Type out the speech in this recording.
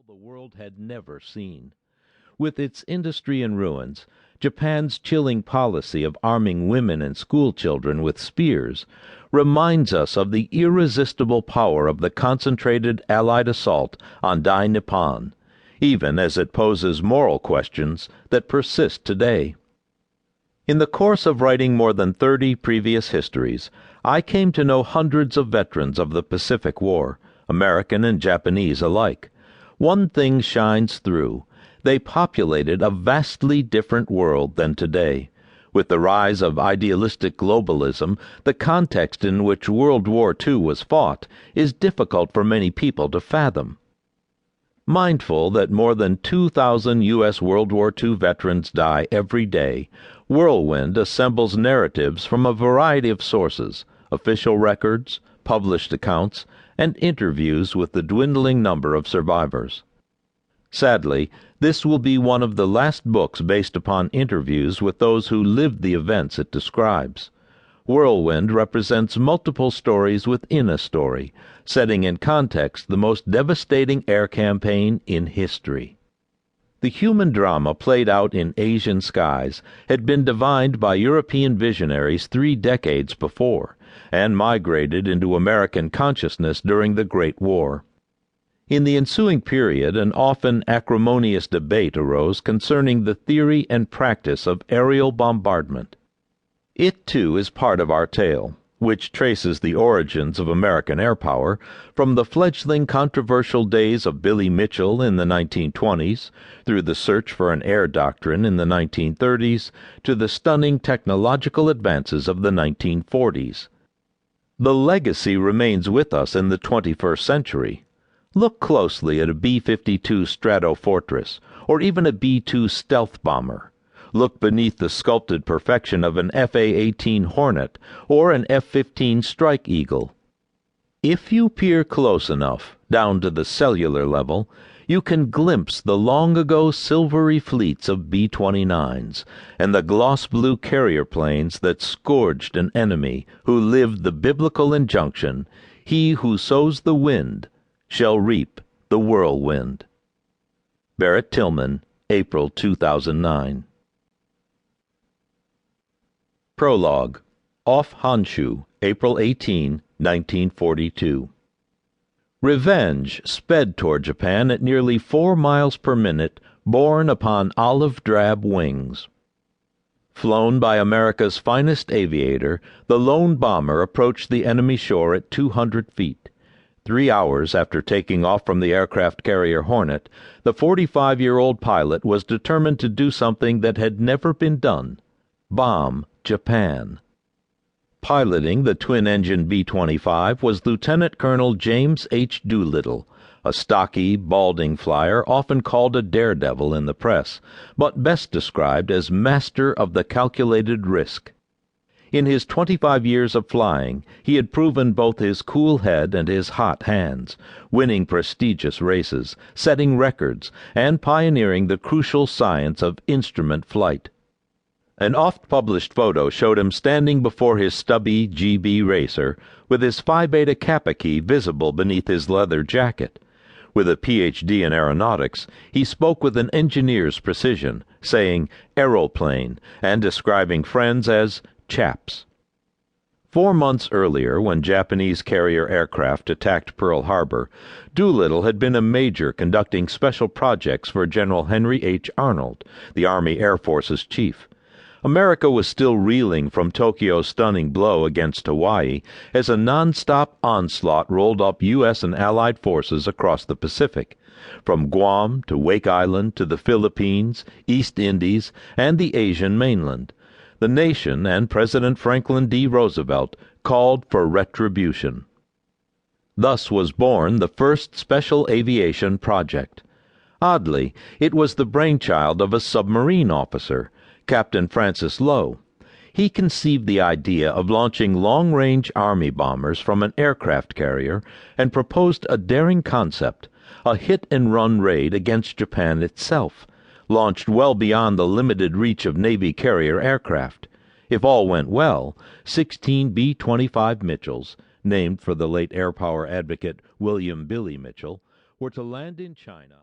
the world had never seen. With its industry in ruins, Japan's chilling policy of arming women and schoolchildren with spears reminds us of the irresistible power of the concentrated Allied assault on Dai Nippon, even as it poses moral questions that persist today. In the course of writing more than 30 previous histories, I came to know hundreds of veterans of the Pacific War, American and Japanese alike. One thing shines through. They populated a vastly different world than today. With the rise of idealistic globalism, the context in which World War II was fought is difficult for many people to fathom. Mindful that more than 2,000 U.S. World War II veterans die every day, Whirlwind assembles narratives from a variety of sources, official records, published accounts, and interviews with the dwindling number of survivors. Sadly, this will be one of the last books based upon interviews with those who lived the events it describes. Whirlwind represents multiple stories within a story, setting in context the most devastating air campaign in history. The human drama played out in Asian skies had been divined by European visionaries 3 decades before, and migrated into American consciousness during the Great War. In the ensuing period, an often acrimonious debate arose concerning the theory and practice of aerial bombardment. It, too, is part of our tale, which traces the origins of American air power from the fledgling controversial days of Billy Mitchell in the 1920s, through the search for an air doctrine in the 1930s, to the stunning technological advances of the 1940s. The legacy remains with us in the 21st century. Look closely at a B-52 Stratofortress, or even a B-2 stealth bomber. Look beneath the sculpted perfection of an F/A-18 Hornet or an F-15 Strike Eagle. If you peer close enough, down to the cellular level, you can glimpse the long-ago silvery fleets of B-29s and the gloss-blue carrier planes that scourged an enemy who lived the biblical injunction, "He who sows the wind shall reap the whirlwind." Barrett Tillman, April 2009. Prologue. Off Honshu, April 18, 1942. Revenge sped toward Japan at nearly 4 miles per minute, borne upon olive-drab wings. Flown by America's finest aviator, the lone bomber approached the enemy shore at 200 feet. 3 hours after taking off from the aircraft carrier Hornet, the 45-year-old pilot was determined to do something that had never been done: bomb Japan. Piloting the twin-engine B-25 was Lieutenant Colonel James H. Doolittle, a stocky, balding flyer often called a daredevil in the press, but best described as master of the calculated risk. In his 25 years of flying, he had proven both his cool head and his hot hands, winning prestigious races, setting records, and pioneering the crucial science of instrument flight. An oft-published photo showed him standing before his stubby GB racer, with his Phi Beta Kappa key visible beneath his leather jacket. With a Ph.D. in aeronautics, he spoke with an engineer's precision, saying "aeroplane" and describing friends as "chaps." 4 months earlier, when Japanese carrier aircraft attacked Pearl Harbor, Doolittle had been a major conducting special projects for General Henry H. Arnold, the Army Air Force's chief. America was still reeling from Tokyo's stunning blow against Hawaii as a non-stop onslaught rolled up U.S. and Allied forces across the Pacific, from Guam to Wake Island to the Philippines, East Indies, and the Asian mainland. The nation and President Franklin D. Roosevelt called for retribution. Thus was born the first special aviation project. Oddly, it was the brainchild of a submarine officer, Captain Francis Lowe. He conceived the idea of launching long-range Army bombers from an aircraft carrier and proposed a daring concept, a hit-and-run raid against Japan itself, launched well beyond the limited reach of Navy carrier aircraft. If all went well, 16 B-25 Mitchells, named for the late air power advocate William "Billy" Mitchell, were to land in China.